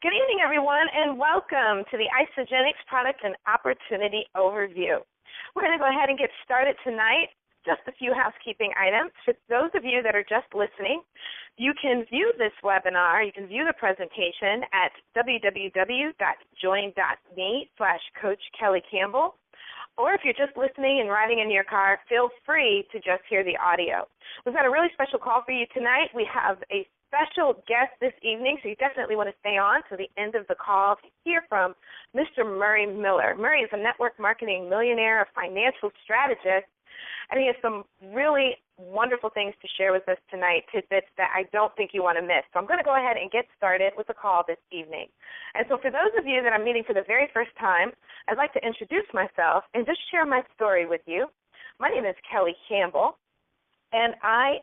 Good evening, everyone, and welcome to the Isagenix Products and Opportunity Overview. We're going to go ahead and get started tonight. Just a few housekeeping items. For those of you that are just listening, you can view this webinar, you can view the presentation at www.join.me/Coach Kelly Campbell. Or if you're just listening and riding in your car, feel free to just hear the audio. We've got a really special call for you tonight. We have a special guest this evening, so you definitely want to stay on to the end of the call to hear from Mr. Murray Miller. Murray is a network marketing millionaire, a financial strategist, and he has some really wonderful things to share with us tonight, tidbits that I don't think you want to miss. So I'm going to go ahead and get started with the call this evening. And so for those of you that I'm meeting for the very first time, I'd like to introduce myself and just share my story with you. My name is Kelly Campbell, and I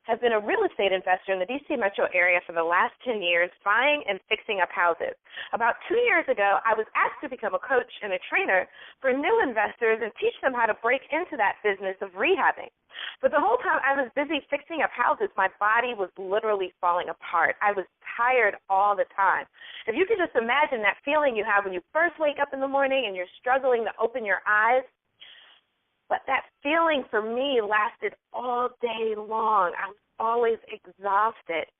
have been a real estate investor in the D.C. metro area for the last 10 years, buying and fixing up houses. About 2 years ago, I was asked to become a coach and a trainer for new investors and teach them how to break into that business of rehabbing. But the whole time I was busy fixing up houses, my body was literally falling apart. I was tired all the time. If you could just imagine that feeling you have when you first wake up in the morning and you're struggling to open your eyes, but that feeling for me lasted all day long. I was always exhausted.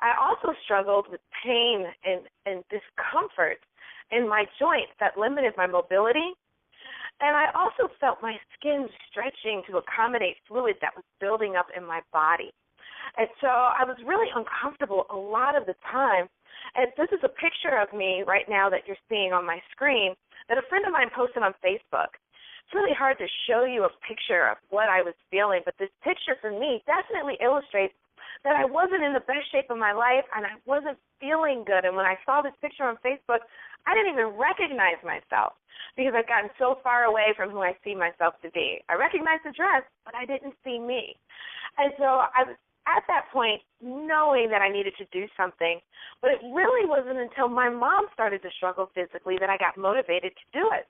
I also struggled with pain and discomfort in my joints that limited my mobility. And I also felt my skin stretching to accommodate fluid that was building up in my body. And so I was really uncomfortable a lot of the time. And this is a picture of me right now that you're seeing on my screen that a friend of mine posted on Facebook. It's really hard to show you a picture of what I was feeling, but this picture for me definitely illustrates that I wasn't in the best shape of my life and I wasn't feeling good. And when I saw this picture on Facebook, I didn't even recognize myself because I've gotten so far away from who I see myself to be. I recognized the dress, but I didn't see me. And so I was at that point knowing that I needed to do something, but it really wasn't until my mom started to struggle physically that I got motivated to do it.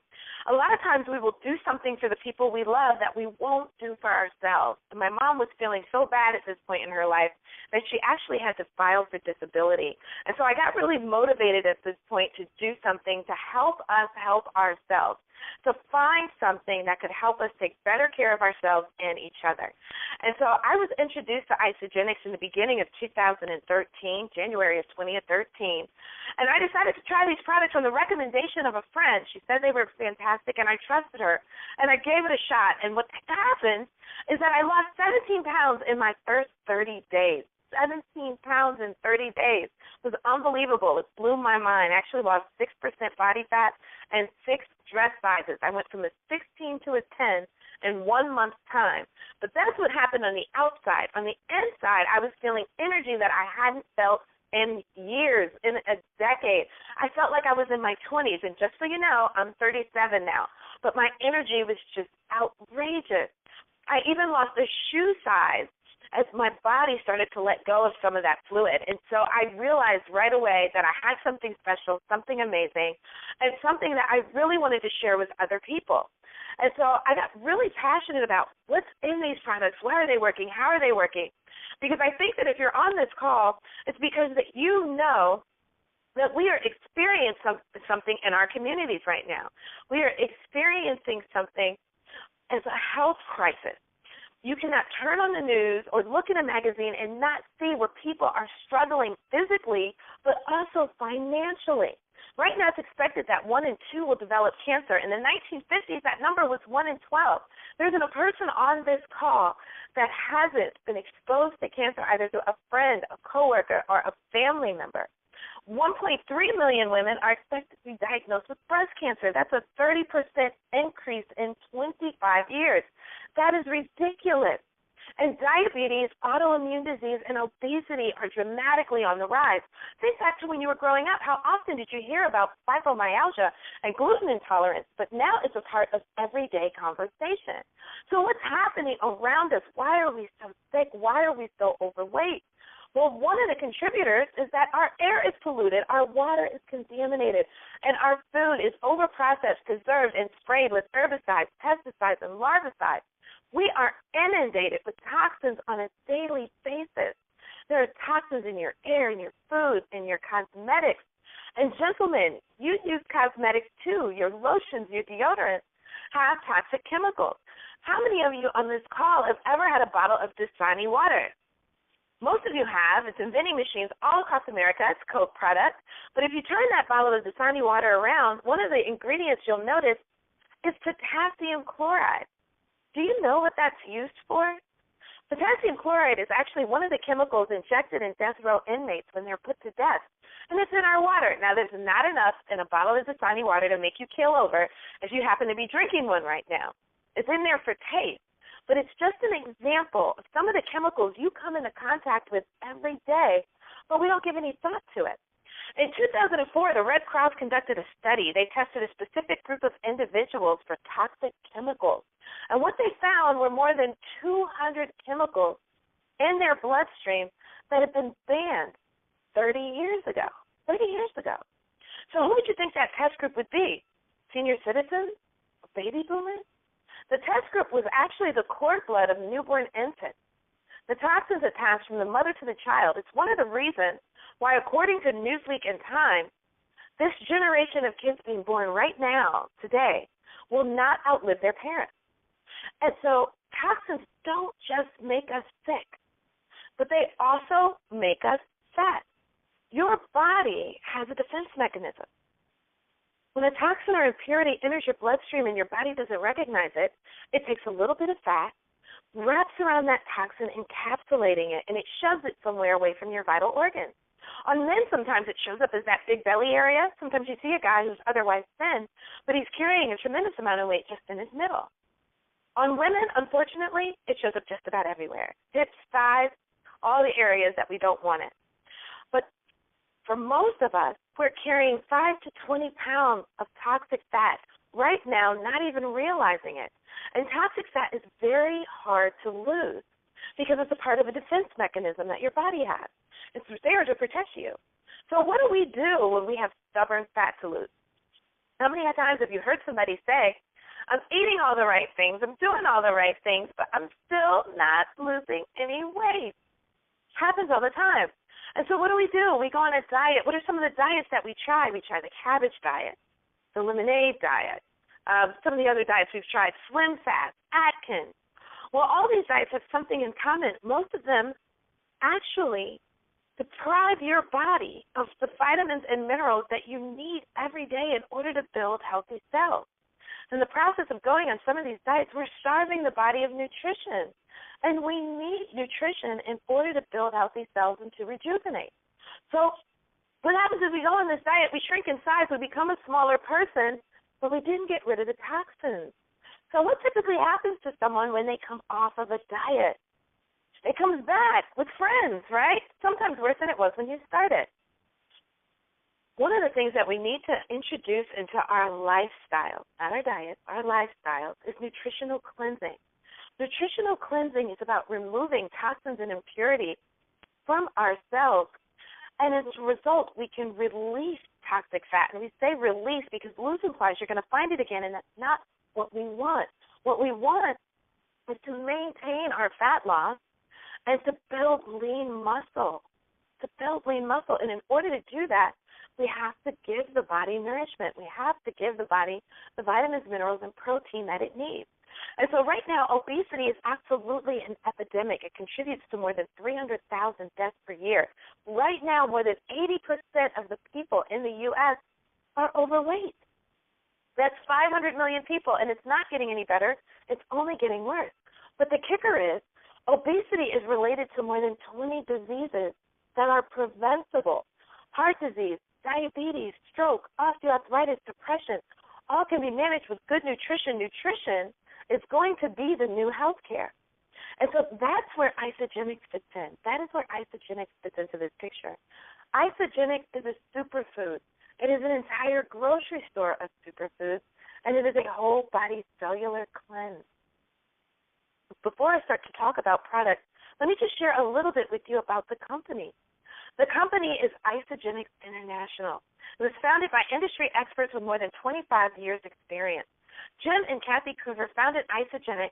A lot of times we will do something for the people we love that we won't do for ourselves. And my mom was feeling so bad at this point in her life that she actually had to file for disability. And so I got really motivated at this point to do something to help us help ourselves, to find something that could help us take better care of ourselves and each other. And so I was introduced to Isagenix in the beginning of 2013, January of 2013, and I decided to try these products on the recommendation of a friend. She said they were fantastic, and I trusted her, and I gave it a shot. And what happened is that I lost 17 pounds in my first 30 days. 17 pounds in 30 days. It was unbelievable. It blew my mind. I actually lost 6% body fat and 6 dress sizes. I went from a 16 to a 10 in 1 month's time. But that's what happened on the outside. On the inside, I was feeling energy that I hadn't felt in years, in a decade. I felt like I was in my 20s, and just so you know, I'm 37 now. But my energy was just outrageous. I even lost a shoe size as my body started to let go of some of that fluid. And so I realized right away that I had something special, something amazing, and something that I really wanted to share with other people. And so I got really passionate about what's in these products, why are they working, how are they working? Because I think that if you're on this call, it's because that you know that we are experiencing something in our communities right now. We are experiencing something as a health crisis. You cannot turn on the news or look in a magazine and not see where people are struggling physically, but also financially. Right now it's expected that 1 in 2 will develop cancer. In the 1950s, that number was 1 in 12. There isn't a person on this call that hasn't been exposed to cancer either through a friend, a coworker, or a family member. 1.3 million women are expected to be diagnosed with breast cancer. That's a 30% increase in 25 years. That is ridiculous. And diabetes, autoimmune disease, and obesity are dramatically on the rise. Think back to when you were growing up. How often did you hear about fibromyalgia and gluten intolerance? But now it's a part of everyday conversation. So what's happening around us? Why are we so sick? Why are we so overweight? Well, one of the contributors is that our air is polluted, our water is contaminated, and our food is overprocessed, preserved, and sprayed with herbicides, pesticides, and larvicides. We are inundated with toxins on a daily basis. There are toxins in your air, in your food, in your cosmetics. And gentlemen, you use cosmetics too. Your lotions, your deodorants have toxic chemicals. How many of you on this call have ever had a bottle of Dasani water? Most of you have. It's in vending machines all across America. It's a Coke product. But if you turn that bottle of Dasani water around, one of the ingredients you'll notice is potassium chloride. Do you know what that's used for? Potassium chloride is actually one of the chemicals injected in death row inmates when they're put to death. And it's in our water. Now, there's not enough in a bottle of Dasani water to make you keel over if you happen to be drinking one right now. It's in there for taste. But it's just an example of some of the chemicals you come into contact with every day, but we don't give any thought to it. In 2004, the Red Cross conducted a study. They tested a specific group of individuals for toxic chemicals. And what they found were more than 200 chemicals in their bloodstream that had been banned 30 years ago. 30 years ago. So who would you think that test group would be? Senior citizens? Baby boomers? The test group was actually the cord blood of newborn infants. The toxins that pass from the mother to the child. It's one of the reasons why, according to Newsweek and Time, this generation of kids being born right now, today, will not outlive their parents. And so toxins don't just make us sick, but they also make us fat. Your body has a defense mechanism. When a toxin or impurity enters your bloodstream and your body doesn't recognize it, it takes a little bit of fat, wraps around that toxin, encapsulating it, and it shoves it somewhere away from your vital organs. On men, sometimes it shows up as that big belly area. Sometimes you see a guy who's otherwise thin, but he's carrying a tremendous amount of weight just in his middle. On women, unfortunately, it shows up just about everywhere. Hips, thighs, all the areas that we don't want it. But for most of us, we're carrying 5 to 20 pounds of toxic fat right now, not even realizing it. And toxic fat is very hard to lose because it's a part of a defense mechanism that your body has. It's there to protect you. So what do we do when we have stubborn fat to lose? How many times have you heard somebody say, I'm eating all the right things, I'm doing all the right things, but I'm still not losing any weight? Happens all the time. And so what do? We go on a diet. What are some of the diets that we try? We try the cabbage diet, the lemonade diet, some of the other diets we've tried, Slim Fast, Atkins. Well, all these diets have something in common. Most of them actually deprive your body of the vitamins and minerals that you need every day in order to build healthy cells. In the process of going on some of these diets, we're starving the body of nutrition. And we need nutrition in order to build healthy cells and to rejuvenate. So what happens is we go on this diet, we shrink in size, we become a smaller person, but we didn't get rid of the toxins. So what typically happens to someone when they come off of a diet? It comes back with friends, right? Sometimes worse than it was when you started. One of the things that we need to introduce into our lifestyle, not our diet, our lifestyle, is nutritional cleansing. Nutritional cleansing is about removing toxins and impurities from our cells, and as a result, we can release toxic fat. And we say release because lose implies you're going to find it again, and that's not what we want. What we want is to maintain our fat loss and to build lean muscle, And in order to do that, we have to give the body nourishment. We have to give the body the vitamins, minerals, and protein that it needs. And so right now, obesity is absolutely an epidemic. It contributes to more than 300,000 deaths per year. Right now, more than 80% of the people in the U.S. are overweight. That's 500 million people, and it's not getting any better. It's only getting worse. But the kicker is, obesity is related to more than 20 diseases that are preventable. Heart disease, diabetes, stroke, osteoarthritis, depression, all can be managed with good nutrition. Nutrition is going to be the new health care. And so that's where Isagenix fits in. That is where Isagenix fits into this picture. Isagenix is a superfood. It is an entire grocery store of superfoods, and it is a whole body cellular cleanse. Before I start to talk about products, let me just share a little bit with you about the company. The company is Isagenix International. It was founded by industry experts with more than 25 years' experience. Jim and Kathy Coover founded Isagenix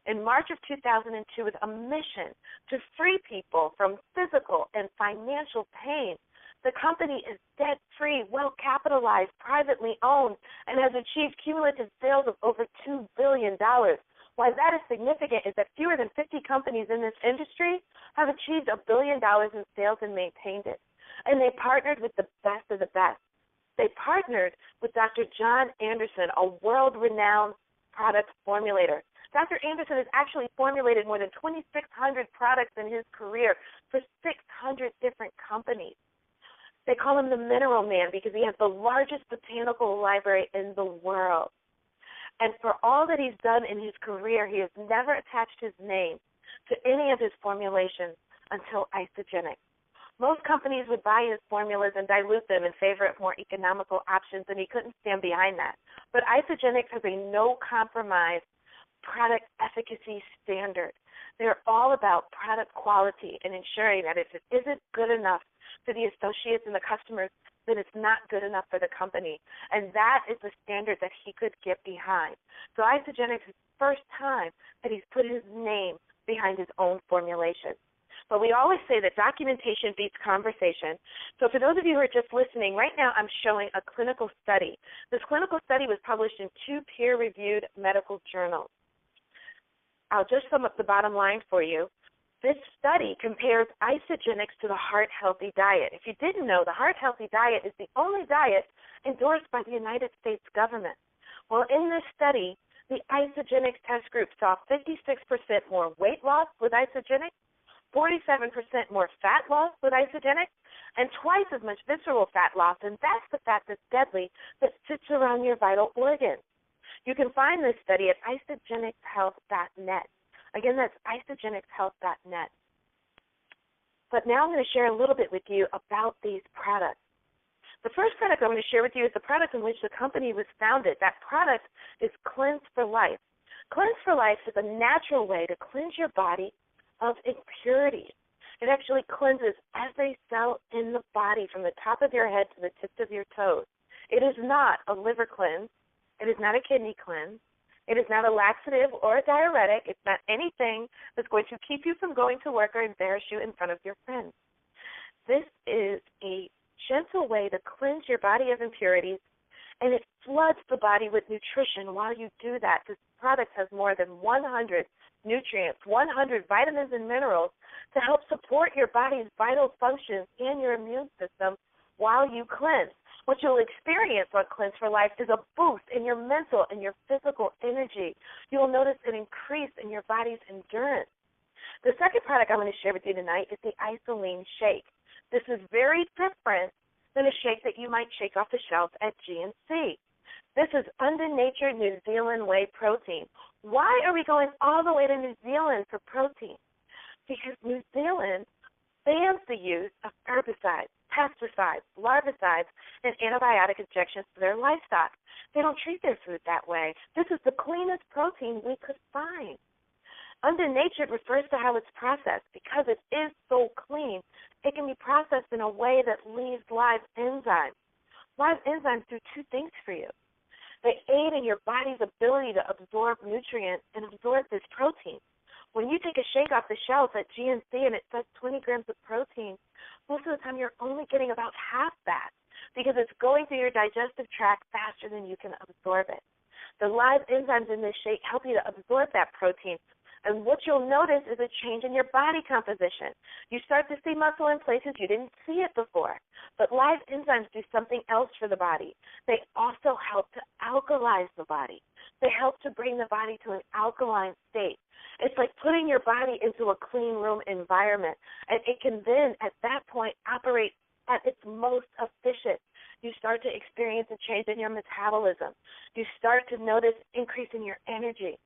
in March of 2002 with a mission to free people from physical and financial pain The company is debt-free, well-capitalized, privately owned, and has achieved cumulative sales of over $2 billion. Why that is significant is that fewer than 50 companies in this industry have achieved $1 billion in sales and maintained it. And they partnered with the best of the best. They partnered with Dr. John Anderson, a world-renowned product formulator. Dr. Anderson has actually formulated more than 2,600 products in his career for 600 different companies. They call him the Mineral Man because he has the largest botanical library in the world. And for all that he's done in his career, he has never attached his name to any of his formulations until Isagenix. Most companies would buy his formulas and dilute them in favor of more economical options, and he couldn't stand behind that. But Isagenix has a no-compromise product efficacy standard. They're all about product quality and ensuring that if it isn't good enough for the associates and the customers, then it's not good enough for the company. And that is the standard that he could get behind. So Isagenix is the first time that he's put his name behind his own formulation. But we always say that documentation beats conversation. So for those of you who are just listening, right now I'm showing a clinical study. This clinical study was published in 2 peer-reviewed medical journals. I'll just sum up the bottom line for you. This study compares Isagenix to the Heart Healthy Diet. If you didn't know, the Heart Healthy Diet is the only diet endorsed by the United States government. Well, in this study, the Isagenix test group saw 56% more weight loss with Isagenix, 47% more fat loss with Isagenix, and twice as much visceral fat loss, and that's the fat that's deadly that sits around your vital organs. You can find this study at isagenixhealth.net. Again, that's isagenixhealth.net. But now I'm going to share a little bit with you about these products. The first product I'm going to share with you is the product in which the company was founded. That product is Cleanse for Life. Cleanse for Life is a natural way to cleanse your body of impurities. It actually cleanses every cell in the body from the top of your head to the tips of your toes. It is not a liver cleanse. It is not a kidney cleanse. It is not a laxative or a diuretic. It's not anything that's going to keep you from going to work or embarrass you in front of your friends. This is a gentle way to cleanse your body of impurities, and it floods the body with nutrition while you do that. This product has more than 100 nutrients, 100 vitamins and minerals to help support your body's vital functions and your immune system while you cleanse. What you'll experience on Cleanse for Life is a boost in your mental and your physical energy. You'll notice an increase in your body's endurance. The second product I'm going to share with you tonight is the Isagenix Shake. This is very different than a shake that you might shake off the shelf at GNC. This is under-natured New Zealand whey protein. Why are we going all the way to New Zealand for protein? Because New Zealand bans the use of herbicides, pesticides, larvicides, and antibiotic injections to their livestock. They don't treat their food that way. This is the cleanest protein we could find. Under-natured refers to how it's processed. Because it is so clean, it can be processed in a way that leaves live enzymes. Live enzymes do 2 things for you. They aid in your body's ability to absorb nutrients and absorb this protein. When you take a shake off the shelf at GNC and it says 20 grams of protein, most of the time you're only getting about half that because it's going through your digestive tract faster than you can absorb it. The live enzymes in this shake help you to absorb that protein, and what you'll notice is a change in your body composition. You start to see muscle in places you didn't see it before. But live enzymes do something else for the body. They also help to alkalize the body. They help to bring the body to an alkaline state. It's like putting your body into a clean room environment, and it can then, at that point, operate at its most efficient. You start to experience a change in your metabolism. You start to notice increase in your energy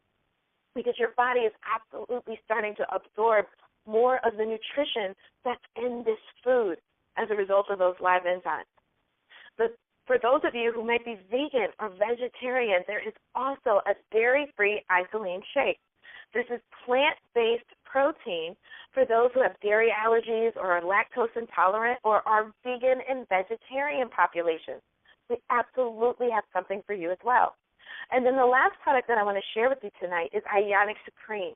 because your body is absolutely starting to absorb more of the nutrition that's in this food as a result of those live enzymes. For those of you who might be vegan or vegetarian, there is also a dairy-free Isagenix Shake. This is plant-based protein for those who have dairy allergies or are lactose intolerant or are vegan and vegetarian populations. We absolutely have something for you as well. And then the last product that I want to share with you tonight is Isagenix Supreme.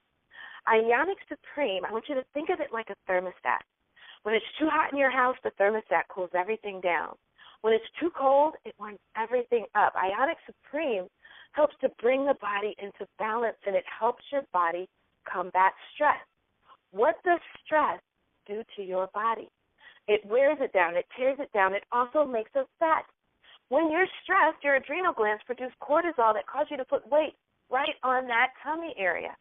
Isagenix Supreme, I want you to think of it like a thermostat. When it's too hot in your house, the thermostat cools everything down. When it's too cold, it warms everything up. Ionic Supreme helps to bring the body into balance, and it helps your body combat stress. What does stress do to your body? It wears it down. It tears it down. It also makes us fat. When you're stressed, your adrenal glands produce cortisol that causes you to put weight right on that tummy area.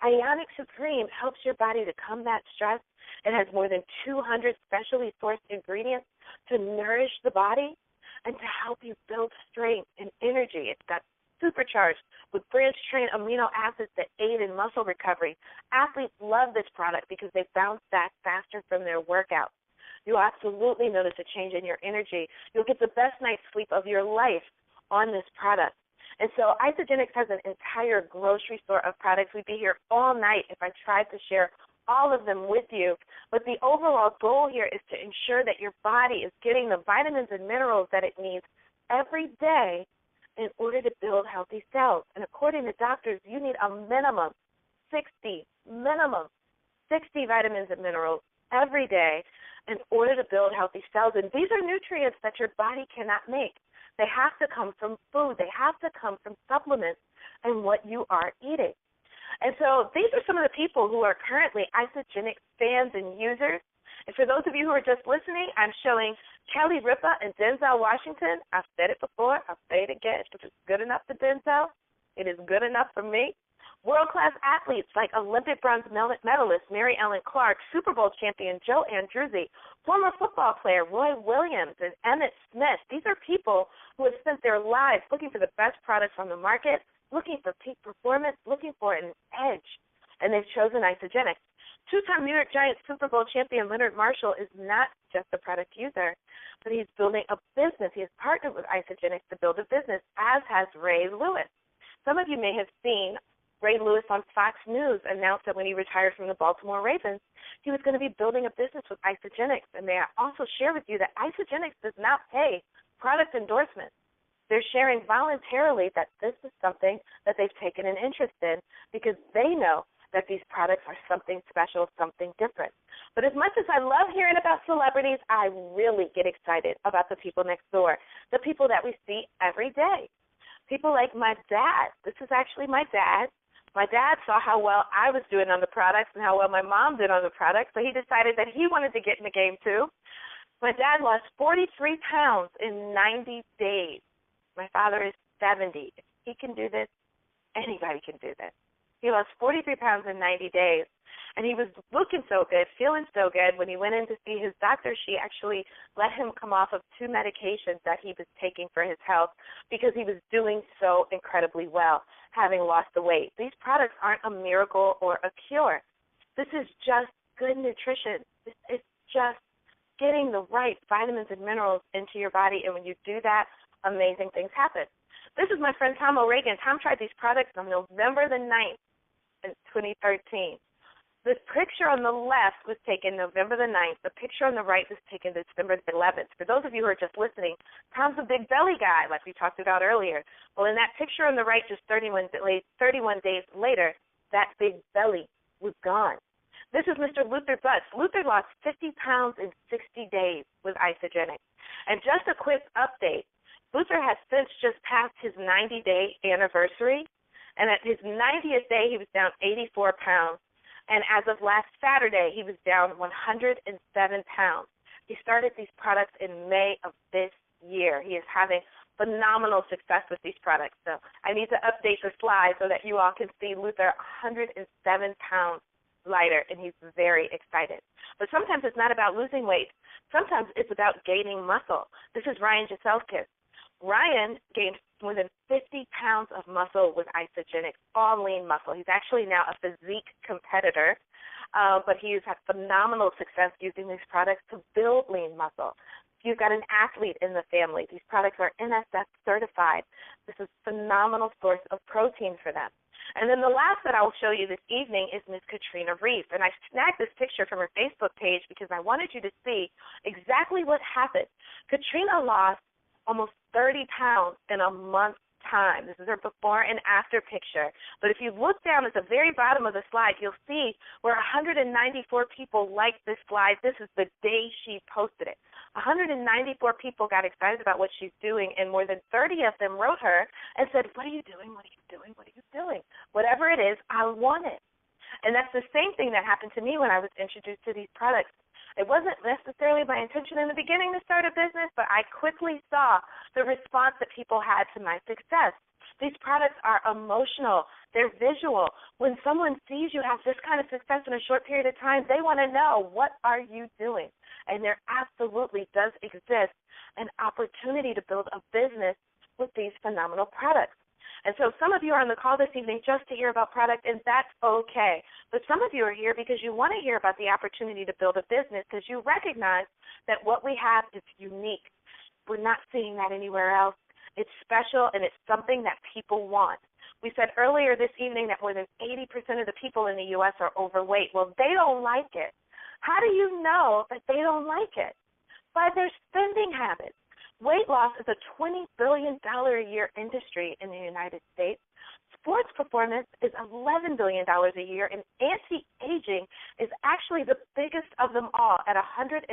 Ionic Supreme helps your body to combat stress. It has more than 200 specially sourced ingredients to nourish the body and to help you build strength and energy. It's got supercharged with branched-chain amino acids that aid in muscle recovery. Athletes love this product because they bounce back faster from their workouts. You'll absolutely notice a change in your energy. You'll get the best night's sleep of your life on this product. And so Isagenix has an entire grocery store of products. We'd be here all night if I tried to share all of them with you. But the overall goal here is to ensure that your body is getting the vitamins and minerals that it needs every day in order to build healthy cells. And according to doctors, you need a minimum 60 vitamins and minerals every day in order to build healthy cells. And these are nutrients that your body cannot make. They have to come from food. They have to come from supplements and what you are eating. And so these are some of the people who are currently Isagenix fans and users. And for those of you who are just listening, I'm showing Kelly Ripa and Denzel Washington. I've said it before. I'll say it again. If it's good enough for Denzel, it is good enough for me. World-class athletes like Olympic bronze medalist Mary Ellen Clark, Super Bowl champion Joe Andruzzi, former football player Roy Williams, and Emmitt Smith. These are people who have spent their lives looking for the best products on the market, looking for peak performance, looking for an edge, and they've chosen Isagenix. Two-time New York Giants Super Bowl champion Leonard Marshall is not just a product user, but he's building a business. He has partnered with Isagenix to build a business, as has Ray Lewis. Some of you may have seen Ray Lewis on Fox News announced that when he retired from the Baltimore Ravens, he was going to be building a business with Isagenix. And may I also share with you that Isagenix does not pay product endorsements. They're sharing voluntarily that this is something that they've taken an interest in because they know that these products are something special, something different. But as much as I love hearing about celebrities, I really get excited about the people next door, the people that we see every day. People like my dad. This is actually my dad. My dad saw how well I was doing on the products and how well my mom did on the products, so he decided that he wanted to get in the game too. My dad lost 43 pounds in 90 days. My father is 70. If he can do this, anybody can do this. He lost 43 pounds in 90 days, and he was looking so good, feeling so good. When he went in to see his doctor, she actually let him come off of 2 medications that he was taking for his health because he was doing so incredibly well, having lost the weight. These products aren't a miracle or a cure. This is just good nutrition. It's just getting the right vitamins and minerals into your body, and when you do that, amazing things happen. This is my friend Tom O'Regan. Tom tried these products on November the 9th in 2013. The picture on the left was taken November the 9th. The picture on the right was taken December the 11th. For those of you who are just listening, Tom's a big belly guy, like we talked about earlier. Well, in that picture on the right, just 31 days later, that big belly was gone. This is Mr. Luther Butts. Luther lost 50 pounds in 60 days with Isagenix. And just a quick update, Luther has since just passed his 90-day anniversary, and at his 90th day, he was down 84 pounds. And as of last Saturday, he was down 107 pounds. He started these products in May of this year. He is having phenomenal success with these products. So I need to update the slide so that you all can see Luther 107 pounds lighter, and he's very excited. But sometimes it's not about losing weight. Sometimes it's about gaining muscle. This is Ryan Jaselkis. Ryan gained more than 50 pounds of muscle with Isagenix, all lean muscle. He's actually now a physique competitor, but he's had phenomenal success using these products to build lean muscle. If you've got an athlete in the family, these products are NSF certified. This is a phenomenal source of protein for them. And then the last that I will show you this evening is Miss Katrina Reef. And I snagged this picture from her Facebook page because I wanted you to see exactly what happened. Katrina lost almost 30 pounds in a month's time. This is her before and after picture. But if you look down at the very bottom of the slide, you'll see where 194 people liked this slide. This is the day she posted it. 194 people got excited about what she's doing, and more than 30 of them wrote her and said, what are you doing? What are you doing? What are you doing? Whatever it is, I want it. And that's the same thing that happened to me when I was introduced to these products. It wasn't necessarily my intention in the beginning to start a business, but I quickly saw the response that people had to my success. These products are emotional. They're visual. When someone sees you have this kind of success in a short period of time, they want to know, what are you doing? And there absolutely does exist an opportunity to build a business with these phenomenal products. And so some of you are on the call this evening just to hear about product, and that's okay. But some of you are here because you want to hear about the opportunity to build a business because you recognize that what we have is unique. We're not seeing that anywhere else. It's special, and it's something that people want. We said earlier this evening that more than 80% of the people in the U.S. are overweight. Well, they don't like it. How do you know that they don't like it? By their spending habits. Weight loss is a $20 billion a year industry in the United States. Sports performance is $11 billion a year, and anti-aging is actually the biggest of them all at $114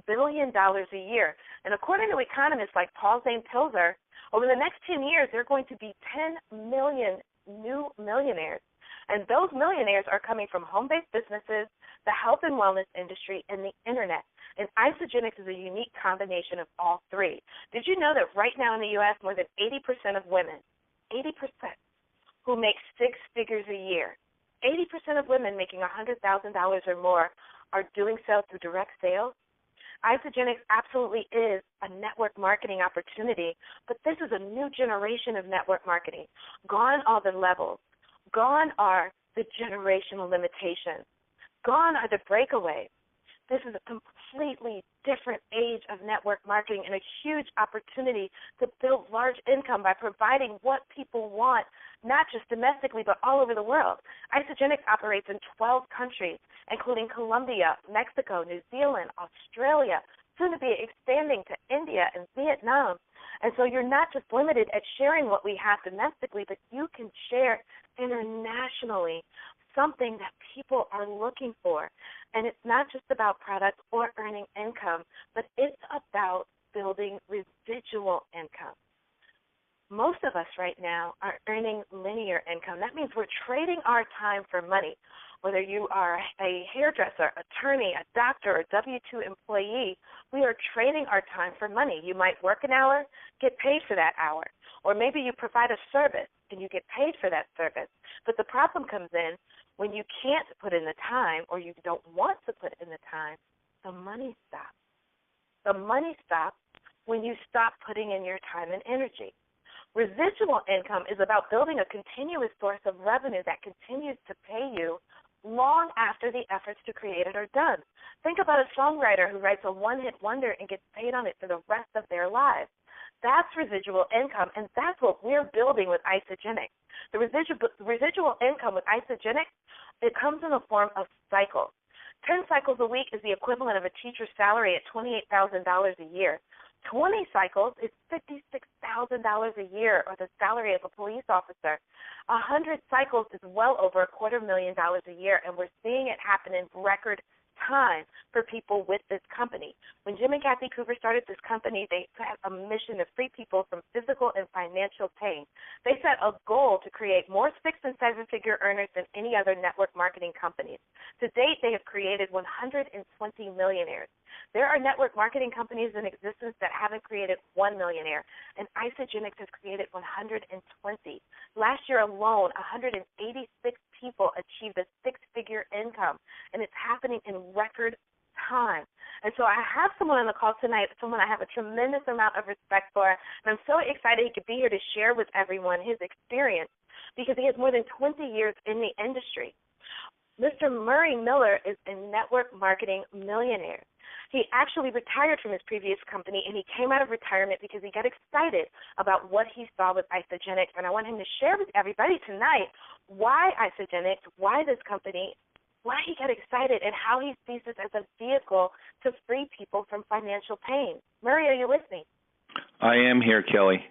billion a year. And according to economists like Paul Zane Pilzer, over the next 10 years, there are going to be 10 million new millionaires. And those millionaires are coming from home-based businesses, the health and wellness industry, and the Internet. And Isagenix is a unique combination of all three. Did you know that right now in the U.S., more than 80% of women, 80% who make six figures a year, 80% of women making $100,000 or more are doing so through direct sales? Isagenix absolutely is a network marketing opportunity, but this is a new generation of network marketing. Gone are the levels. Gone are the generational limitations. Gone are the breakaways. This is a completely different age of network marketing and a huge opportunity to build large income by providing what people want, not just domestically, but all over the world. Isagenix operates in 12 countries, including Colombia, Mexico, New Zealand, Australia, soon to be expanding to India and Vietnam. And so you're not just limited at sharing what we have domestically, but you can share internationally something that people are looking for. And it's not just about product or earning income, but it's about building residual income. Most of us right now are earning linear income. That means we're trading our time for money. Whether you are a hairdresser, attorney, a doctor, or W-2 employee, we are trading our time for money. You might work an hour, get paid for that hour. Or maybe you provide a service and you get paid for that service. But the problem comes in when you can't put in the time or you don't want to put in the time, the money stops. The money stops when you stop putting in your time and energy. Residual income is about building a continuous source of revenue that continues to pay you long after the efforts to create it are done. Think about a songwriter who writes a one-hit wonder and gets paid on it for the rest of their lives. That's residual income, and that's what we're building with Isagenix. The residual income with Isagenix, it comes in the form of cycles. 10 cycles a week is the equivalent of a teacher's salary at $28,000 a year. 20 cycles is $56,000 a year, or the salary of a police officer. 100 cycles is well over $250,000 a year, and we're seeing it happen in record time for people with this company. When Jim and Kathy Cooper started this company, they had a mission to free people from physical and financial pain. They set a goal to create more six- and seven-figure earners than any other network marketing companies. To date, they have created 120 millionaires. There are network marketing companies in existence that haven't created one millionaire, and Isagenix has created 120. Last year alone, 186 people achieved a six-figure income, and it's happening in record time. And so I have someone on the call tonight, someone I have a tremendous amount of respect for, and I'm so excited he could be here to share with everyone his experience because he has more than 20 years in the industry. Mr. Murray Miller is a network marketing millionaire. He actually retired from his previous company, and he came out of retirement because he got excited about what he saw with Isagenix. And I want him to share with everybody tonight why Isagenix, why this company, why he got excited, and how he sees this as a vehicle to free people from financial pain. Murray, are you with me? I am here, Kelly.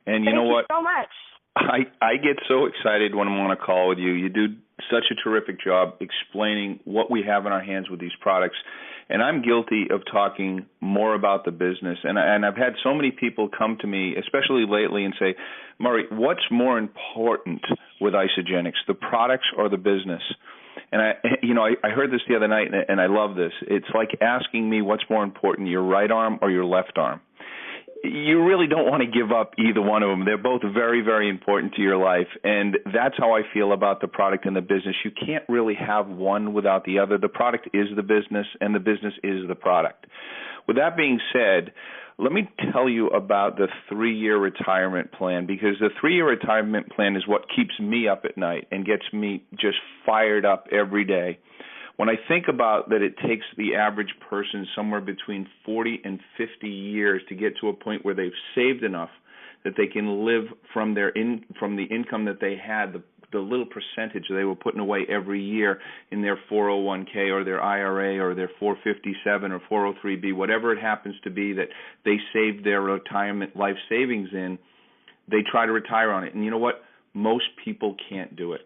And you know what? Thank you so much. I get so excited when I'm on a call with you. You do such a terrific job explaining what we have in our hands with these products. And I'm guilty of talking more about the business. And I've had so many people come to me, especially lately, and say, Murray, what's more important with Isagenix, the products or the business? And I heard this the other night, and I love this. It's like asking me what's more important, your right arm or your left arm. You really don't want to give up either one of them. They're both very, very important to your life, and that's how I feel about the product and the business. You can't really have one without the other. The product is the business, and the business is the product. With that being said, let me tell you about the 3-year retirement plan, because the 3-year retirement plan is what keeps me up at night and gets me just fired up every day. When I think about that it takes the average person somewhere between 40 and 50 years to get to a point where they've saved enough that they can live from from the income that they had, the little percentage they were putting away every year in their 401k or their IRA or their 457 or 403b, whatever it happens to be that they saved their retirement life savings in, they try to retire on it. And you know what? Most people can't do it.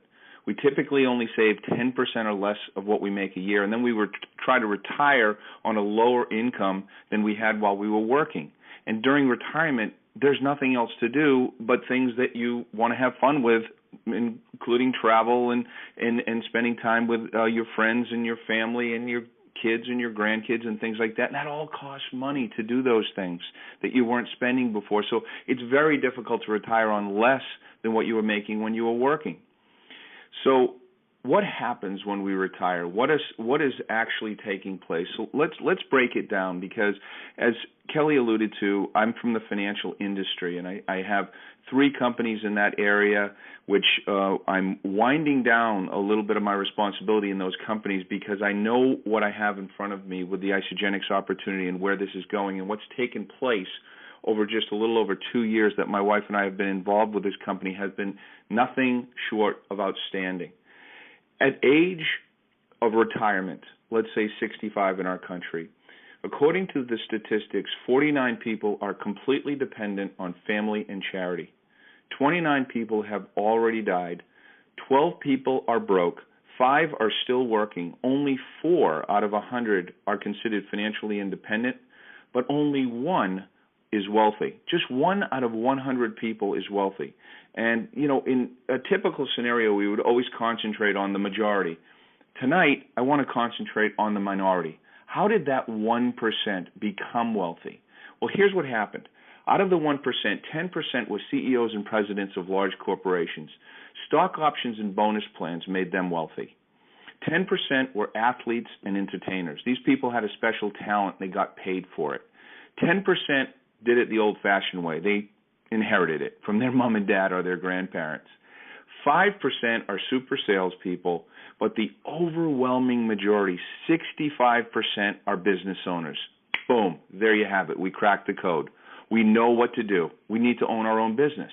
We typically only save 10% or less of what we make a year, and then we try to retire on a lower income than we had while we were working. And during retirement, there's nothing else to do but things that you want to have fun with, including travel and spending time with your friends and your family and your kids and your grandkids and things like that. And that all costs money to do those things that you weren't spending before. So it's very difficult to retire on less than what you were making when you were working. So what happens when we retire? What is actually taking place? So let's break it down, because as Kelly alluded to, I'm from the financial industry, and I have 3 companies in that area, which I'm winding down a little bit of my responsibility in those companies, because I know what I have in front of me with the Isagenix opportunity and where this is going and what's taken place over just a little over 2 years that my wife and I have been involved with this company has been nothing short of outstanding. At age of retirement, let's say 65 in our country, according to the statistics, 49 people are completely dependent on family and charity. 29 people have already died. 12 people are broke. 5 are still working. Only 4 out of 100 are considered financially independent, but only 1 is wealthy. Just 1 out of 100 people is wealthy. And, in a typical scenario, we would always concentrate on the majority. Tonight, I want to concentrate on the minority. How did that 1% become wealthy? Well, here's what happened. Out of the 1%, 10% were CEOs and presidents of large corporations. Stock options and bonus plans made them wealthy. 10% were athletes and entertainers. These people had a special talent and they got paid for it. 10% did it the old-fashioned way. They inherited it from their mom and dad or their grandparents. 5% are super salespeople, but the overwhelming majority, 65%, are business owners. Boom, there you have it. We cracked the code. We know what to do. We need to own our own business.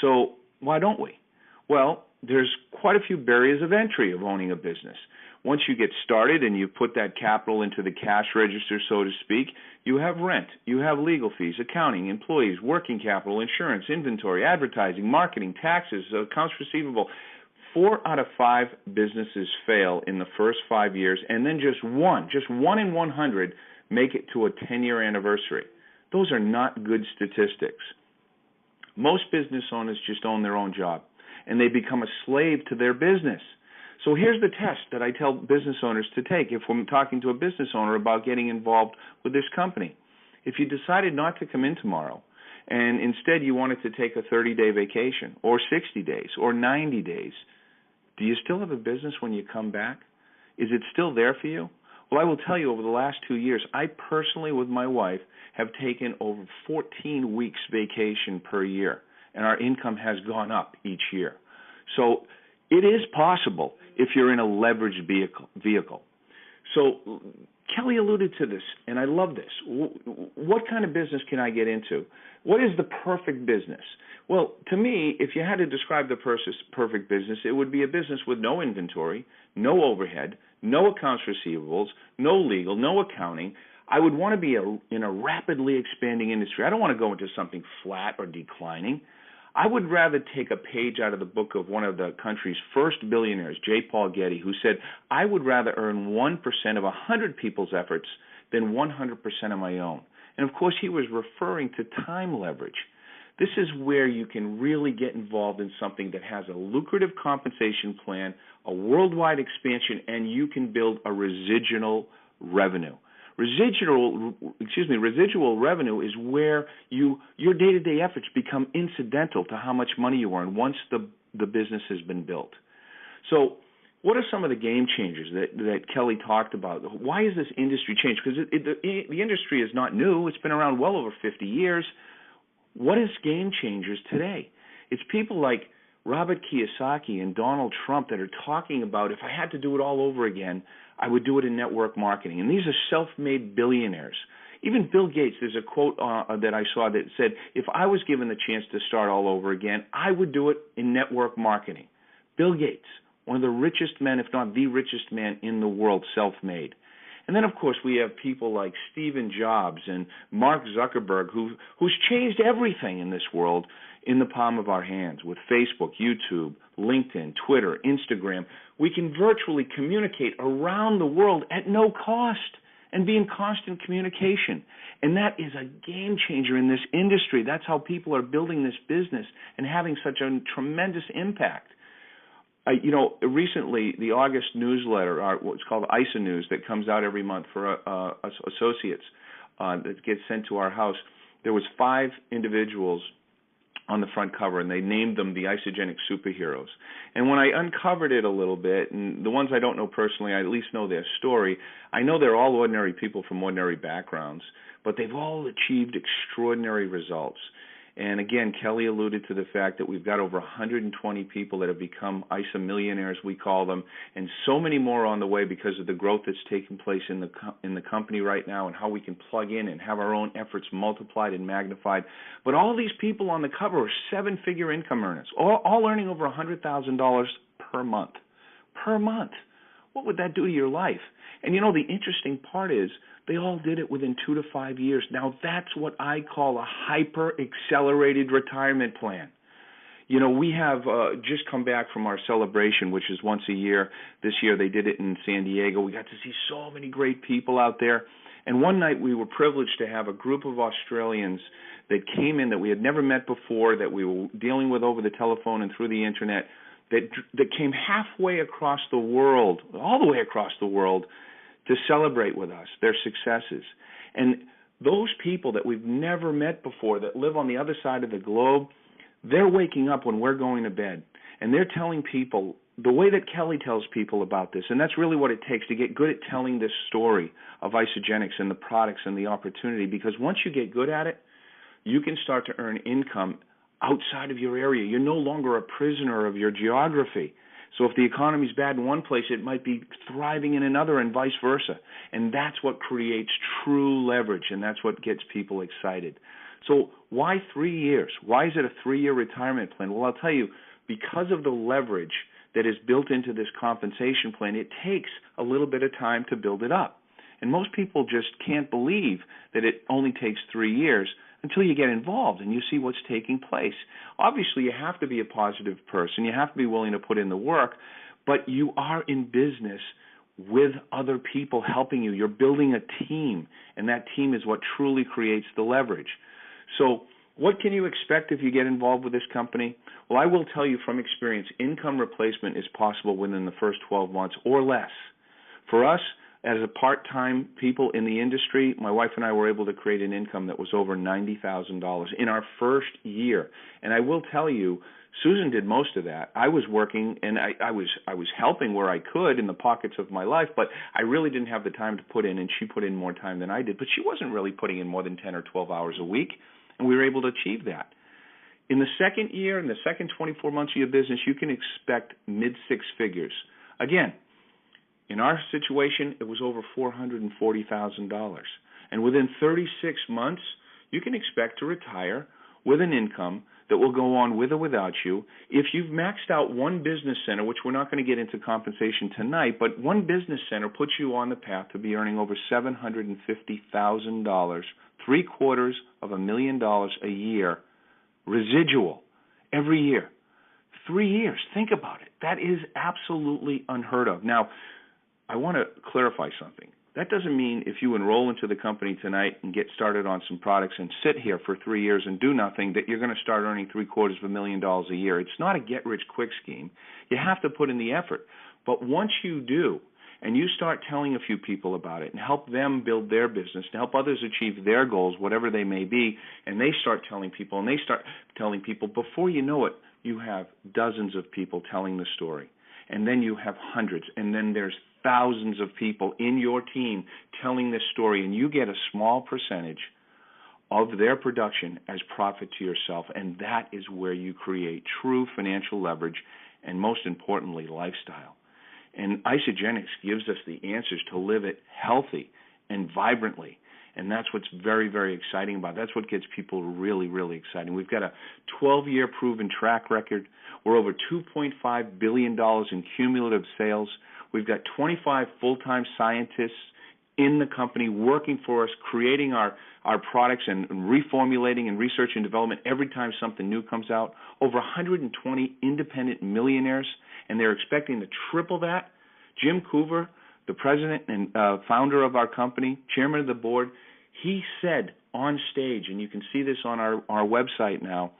So why don't we? Well, there's quite a few barriers of entry of owning a business. Once you get started and you put that capital into the cash register, so to speak, you have rent, you have legal fees, accounting, employees, working capital, insurance, inventory, advertising, marketing, taxes, accounts receivable. 4 out of 5 businesses fail in the first 5 years, and then just one in 100 make it to a 10-year anniversary. Those are not good statistics. Most business owners just own their own job, and they become a slave to their business. So here's the test that I tell business owners to take if we're talking to a business owner about getting involved with this company. If you decided not to come in tomorrow and instead you wanted to take a 30-day vacation or 60 days or 90 days, do you still have a business when you come back? Is it still there for you? Well, I will tell you, over the last 2 years, I personally, with my wife, have taken over 14 weeks vacation per year, and our income has gone up each year. So it is possible if you're in a leveraged vehicle. So Kelly alluded to this, and I love this. What kind of business can I get into? What is the perfect business? Well, to me, if you had to describe the perfect business, it would be a business with no inventory, no overhead, no accounts receivables, no legal, no accounting, I would want to be in a rapidly expanding industry. I don't want to go into something flat or declining. I would rather take a page out of the book of one of the country's first billionaires, J. Paul Getty, who said, I would rather earn 1% of 100 people's efforts than 100% of my own. And, of course, he was referring to time leverage. This is where you can really get involved in something that has a lucrative compensation plan, a worldwide expansion, and you can build a residual revenue. Residual revenue is where your day-to-day efforts become incidental to how much money you earn once the business has been built. So what are some of the game changers that Kelly talked about? Why is this industry changed? Because the industry is not new. It's been around well over 50 years. What is game changers today? It's people like Robert Kiyosaki and Donald Trump that are talking about, if I had to do it all over again, I would do it in network marketing. And these are self-made billionaires. Even Bill Gates, there's a quote that I saw that said, if I was given the chance to start all over again, I would do it in network marketing. Bill Gates, one of the richest men, if not the richest man in the world, self-made. And then, of course, we have people like Stephen Jobs and Mark Zuckerberg, who's changed everything in this world in the palm of our hands with Facebook, YouTube, LinkedIn, Twitter, Instagram. We can virtually communicate around the world at no cost and be in constant communication. And that is a game changer in this industry. That's how people are building this business and having such a tremendous impact. Recently, the August newsletter, what's called Isagenix, that comes out every month for associates that gets sent to our house, there was 5 individuals on the front cover, and they named them the Isagenix superheroes. And when I uncovered it a little bit, and the ones I don't know personally, I at least know their story, I know they're all ordinary people from ordinary backgrounds, but they've all achieved extraordinary results. And again, Kelly alluded to the fact that we've got over 120 people that have become ISA millionaires, we call them, and so many more on the way because of the growth that's taking place in the company right now and how we can plug in and have our own efforts multiplied and magnified. But all these people on the cover are 7-figure income earners, all earning over $100,000 per month. Per month. What would that do to your life? And the interesting part is they all did it within 2 to 5 years. Now, that's what I call a hyper-accelerated retirement plan. We have just come back from our celebration, which is once a year. This year they did it in San Diego. We got to see so many great people out there. And one night we were privileged to have a group of Australians that came in that we had never met before, that we were dealing with over the telephone and through the Internet, that came halfway across the world, all the way across the world, to celebrate with us their successes. And those people that we've never met before that live on the other side of the globe, they're waking up when we're going to bed. And they're telling people the way that Kelly tells people about this. And that's really what it takes to get good at telling this story of Isagenix and the products and the opportunity. Because once you get good at it, you can start to earn income outside of your area. You're no longer a prisoner of your geography. So if the economy's bad in one place, it might be thriving in another and vice versa. And that's what creates true leverage, and that's what gets people excited. So why 3 years? Why is it a 3-year retirement plan? Well, I'll tell you, because of the leverage that is built into this compensation plan, it takes a little bit of time to build it up. And most people just can't believe that it only takes 3 years until you get involved and you see what's taking place. Obviously, you have to be a positive person. You have to be willing to put in the work, but you are in business with other people helping you. You're building a team, and that team is what truly creates the leverage. So what can you expect if you get involved with this company? Well, I will tell you from experience, income replacement is possible within the first 12 months or less. For us, as a part-time people in the industry, my wife and I were able to create an income that was over $90,000 in our first year. And I will tell you, Susan did most of that. I was working, and I was helping where I could in the pockets of my life, but I really didn't have the time to put in, and she put in more time than I did. But she wasn't really putting in more than 10 or 12 hours a week, and we were able to achieve that. In the second year, in the second 24 months of your business, you can expect mid-six figures. Again, in our situation, it was over $440,000. And within 36 months, you can expect to retire with an income that will go on with or without you. If you've maxed out one business center, which we're not going to get into compensation tonight, but one business center puts you on the path to be earning over $750,000, $750,000 a year, residual, every year. 3 years. Think about it. That is absolutely unheard of. Now, I want to clarify something. That doesn't mean if you enroll into the company tonight and get started on some products and sit here for 3 years and do nothing that you're going to start earning $750,000 a year. It's not a get-rich-quick scheme. You have to put in the effort. But once you do, and you start telling a few people about it and help them build their business, to help others achieve their goals, whatever they may be, and they start telling people, before you know it, you have dozens of people telling the story. And then you have hundreds, and then there's thousands of people in your team telling this story, and you get a small percentage of their production as profit to yourself, and that is where you create true financial leverage and, most importantly, lifestyle. And Isagenix gives us the answers to live it healthy and vibrantly. And that's what's very, very exciting about it. That's what gets people really, really excited. We've got a 12-year proven track record. We're over $2.5 billion in cumulative sales. We've got 25 full-time scientists in the company working for us, creating our products and reformulating and research and development every time something new comes out. Over 120 independent millionaires, and they're expecting to triple that. Jim Coover, the president and founder of our company, chairman of the board, he said on stage, and you can see this on our website now,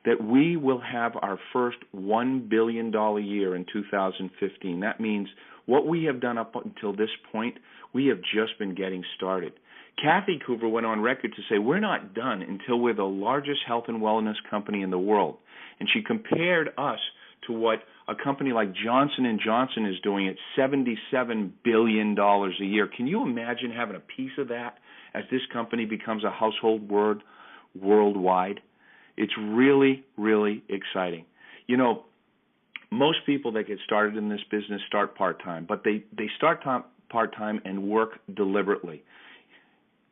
that we will have our first $1 billion year in 2015. That means what we have done up until this point, we have just been getting started. Kathy Coover went on record to say we're not done until we're the largest health and wellness company in the world. And she compared us to what a company like Johnson & Johnson is doing at $77 billion a year. Can you imagine having a piece of that as this company becomes a household word worldwide? It's really, really exciting. You know, most people that get started in this business start part-time, but they start part-time and work deliberately.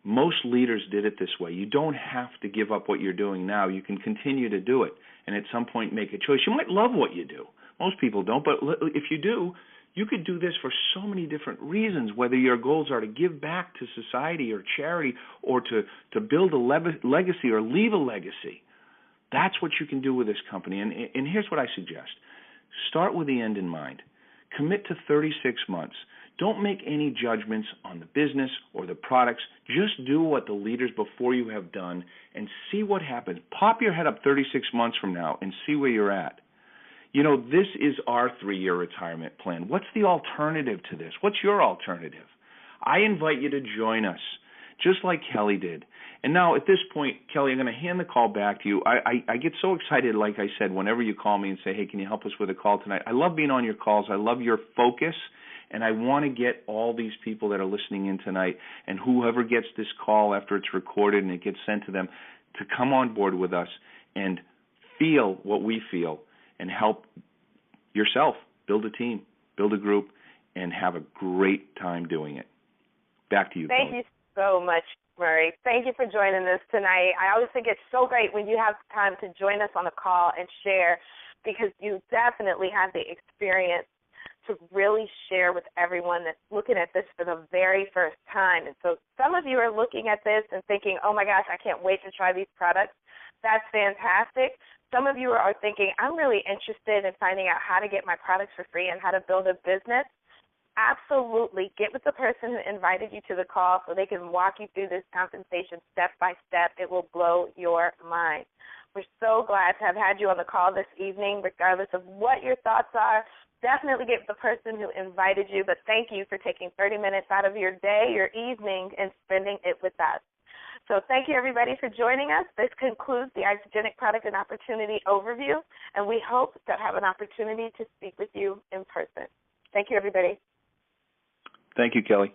Most leaders did it this way. You don't have to give up what you're doing now. You can continue to do it and at some point make a choice. You might love what you do. Most people don't, but if you do, you could do this for so many different reasons, whether your goals are to give back to society or charity or to build a legacy or leave a legacy. That's what you can do with this company. And here's what I suggest. Start with the end in mind. Commit to 36 months. Don't make any judgments on the business or the products. Just do what the leaders before you have done and see what happens. Pop your head up 36 months from now and see where you're at. You know, this is our 3-year retirement plan. What's the alternative to this? What's your alternative? I invite you to join us, just like Kelly did. And now at this point, Kelly, I'm going to hand the call back to you. I get so excited, like I said, whenever you call me and say, hey, can you help us with a call tonight? I love being on your calls. I love your focus. And I want to get all these people that are listening in tonight and whoever gets this call after it's recorded and it gets sent to them to come on board with us and feel what we feel and help yourself build a team, build a group, and have a great time doing it. Back to you, Thank Kelly. you so much, Murray. Thank you for joining us tonight. I always think it's so great when you have time to join us on a call and share, because you definitely have the experience to really share with everyone that's looking at this for the very first time. And so some of you are looking at this and thinking, oh, my gosh, I can't wait to try these products. That's fantastic. Some of you are thinking, I'm really interested in finding out how to get my products for free and how to build a business. Absolutely. Get with the person who invited you to the call so they can walk you through this compensation step by step. It will blow your mind. We're so glad to have had you on the call this evening, regardless of what your thoughts are. Definitely get with the person who invited you, but thank you for taking 30 minutes out of your day, your evening, and spending it with us. So thank you, everybody, for joining us. This concludes the Isagenix Product and Opportunity Overview, and we hope to have an opportunity to speak with you in person. Thank you, everybody. Thank you, Kelly.